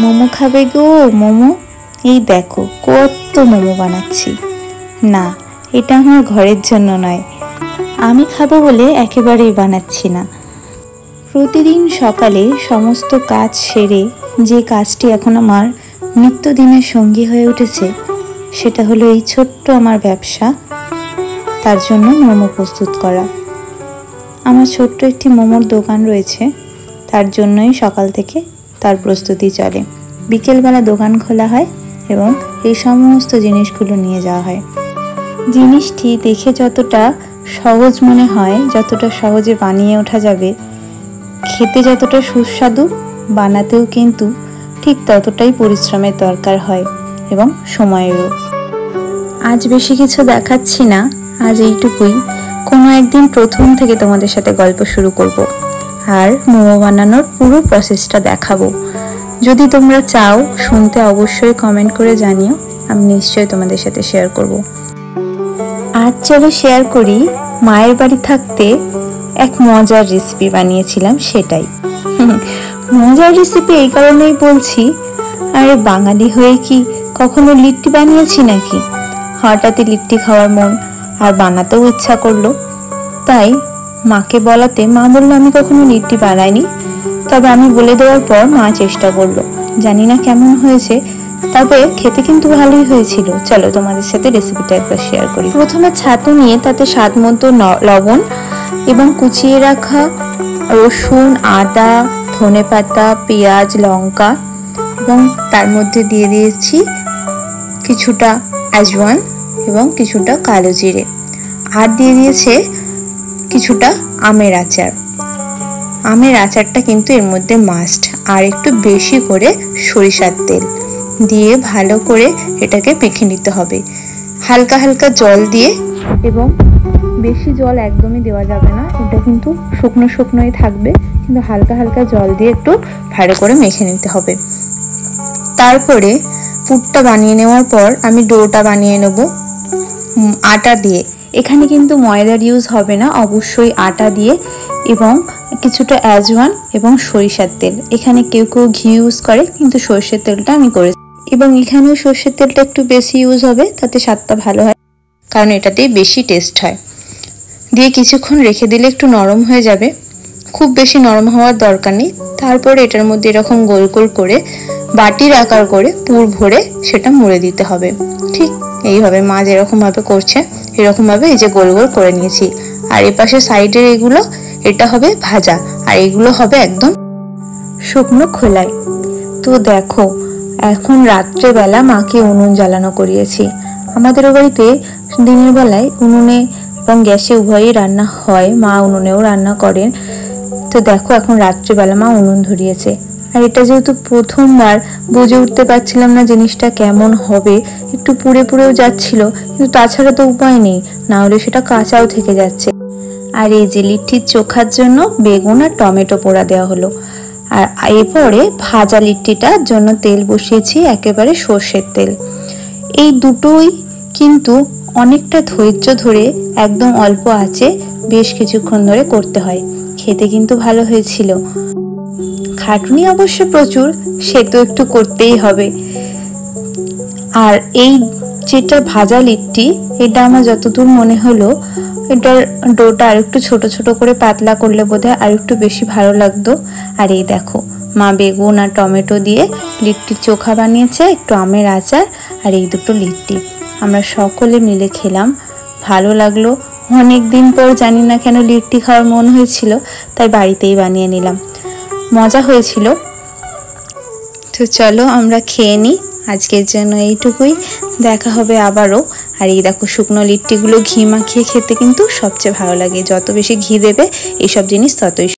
মোমো খাবে গো মোমো? এই দেখো কত মোমো বানাচ্ছি। না, এটা আমার ঘরের জন্য নয়, আমি খাবো বলে একেবারেই বানাচ্ছি না। প্রতিদিন সকালে সমস্ত কাজ সেরে যে কাজটি এখন আমার নিত্যদিনের সঙ্গী হয়ে উঠেছে সেটা হলো এই ছোট্ট আমার ব্যবসা, তার জন্য মোমো প্রস্তুত করা। আমার ছোট্ট একটি মোমোর দোকান রয়েছে, তার জন্যই সকাল থেকে তার প্রস্তুতি চলে। বিকেলবেলা দোকান খোলা হয় এবং এই সমস্ত জিনিসগুলো নিয়ে যাওয়া হয়। জিনিসটি দেখে যতটা সহজ মনে হয়, যতটা সহজে বানিয়ে ওঠা যাবে, খেতে যতটা সুস্বাদু, বানাতেও কিন্তু ঠিক ততটাই পরিশ্রমের দরকার হয় এবং সময়েরও। আজ বেশি কিছু দেখাচ্ছি না, আজ এইটুকুই। কোনো একদিন প্রথম থেকে তোমাদের সাথে গল্প শুরু করব আর মোমো বানানোর পুরো প্রসেসটা দেখাবো। যদি তোমরা চাও শুনতে অবশ্যই কমেন্ট করে জানিও, আমি নিশ্চয়ই তোমাদের সাথে শেয়ার করব। আজ চলো শেয়ার করি মায়ের বাড়ি থাকতে এক মজার রেসিপি বানিয়েছিলাম সেটাই। মজার রেসিপি এই কারণেই বলছি, আরে বাঙালি হয়ে কি কখনো লিট্টি বানিয়েছি নাকি? হঠাৎই লিট্টি খাওয়ার মন আর বানাতেও ইচ্ছা করলো, তাই মাকে বলাতে মা বললো আমি কখনো লিট্টি বানাইনি, তবে আমি বলে দেওয়ার পর মা চেষ্টা করলো। জানি না কেমন হয়েছে, তবে খেতে কিন্তু ভালোই হয়েছিল। চলো তোমাদের সাথে রেসিপিটা একবার শেয়ার করি। প্রথমে ছাতু নিয়ে তাতে স্বাদ মতো লবণ এবং কুচিয়ে রাখা রসুন, আদা, ধনেপাতা, পেঁয়াজ, লঙ্কা এবং তার মধ্যে দিয়ে দিয়েছি কিছুটা আজওয়ান এবং কিছুটা কালো জিরে, আর দিয়ে দিয়েছে কিছুটা আমের আচার। আমের আচারটা কিন্তু এর মধ্যে মাস্ট, আর একটু বেশি করে সরিষার তেল দিয়ে ভালো করে এটাকে মেখে নিতে হবে হালকা হালকা জল দিয়ে, এবং বেশি জল একদমই দেওয়া যাবে না, এটা কিন্তু শুকনো শুকনোই থাকবে, কিন্তু হালকা হালকা জল দিয়ে একটু ভালো করে মেখে নিতে হবে। তারপরে পুরটা বানিয়ে নেওয়ার পর আমি ডোটা বানিয়ে নেব আটা দিয়ে। এখানে কিন্তু ময়দার ইউজ হবে না, অবশ্যই আটা দিয়ে এবং কিছুটা আজওয়ান এবং সরিষার তেল। এখানে কেউ কেউ ঘি ইউজ করে, কিন্তু সরষের তেলটা আমি করেছি, এবং এখানেও সরষের তেলটা একটু বেশি ইউজ হবে, তাতে স্বাদটা ভালো হয়, কারণ এটাতেই বেশি টেস্ট হয়। দিয়ে কিছুক্ষণ রেখে দিলে একটু নরম হয়ে যাবে, খুব বেশি নরম হওয়ার দরকার নেই। তারপরে এটার মধ্যে এরকম গোল গোল করে বাটির আকার করে পুর ভরে সেটা মুড়ে দিতে হবে। ঠিক এইভাবে মা যেরকম ভাবে করছে এরকম ভাবে এই যে গোল গোল করে নিয়েছি। আর এপাশে সাইডের এগুলো, এটা হবে ভাজা, আর এগুলো হবে একদম শুকনো খোলায়। তো দেখো এখন রাত্রেবেলা মাকে উনুন জ্বালানো করিয়েছি। আমাদের বাড়িতে দিনের বেলায় উনুনে এবং গ্যাসে উভয়ই রান্না হয়, মা উনুনেও রান্না করেন। তো দেখো এখন রাত্রেবেলা মা উনুন ধরিয়েছে, আর এটা যেহেতু প্রথমবার বুঝে উঠতে পারছিলাম না জিনিসটা কেমন হবে, একটু পুড়ে পুড়েও যাচ্ছিল, কিন্তু তাছাড়া তো উপায় নেই, না হলে সেটা কাঁচাও থেকে যাচ্ছে। আর এই যে লিট্টির চোখার জন্য বেগুন আর টমেটো পোড়া দেওয়া হলো। আর এরপরে ভাজা লিট্টিটার জন্য তেল বসিয়েছি একেবারে সর্ষের তেল। এই দুটোই কিন্তু অনেকটা ধৈর্য ধরে একদম অল্প আঁচে বেশ কিছুক্ষণ ধরে করতে হয়, খেতে কিন্তু ভালো হয়েছিল। খাটুনি অবশ্য প্রচুর, সে তো একটু করতেই হবে। আর এই যেটা ভাজা লিট্টি, এটা আমার যতদূর মনে হলো এটার ডোটা আর একটু ছোট ছোট করে পাতলা করলে বোধহয় আর একটু বেশি ভালো লাগতো। আর এই দেখো মা বেগুন আর টমেটো দিয়ে লিট্টির চোখা বানিয়েছে, একটু আমের আচার আর এই দুটো লিট্টি আমরা সকলে মিলে খেলাম, ভালো লাগলো। অনেক দিন পর জানি না কেন লিট্টি খাওয়ার মন হয়েছিল, তাই বাড়িতেই বানিয়ে নিলাম, মজা হয়েছিল। তো চলো আমরা খেয়ে নিই, আজকের জন্য এইটুকুই, দেখা হবে আবারও। আর এই দেখো শুকনো লিট্টিগুলো ঘি মাখিয়ে খেতে কিন্তু সবচেয়ে ভালো লাগে, যত বেশি ঘি দেবে এইসব জিনিস ততই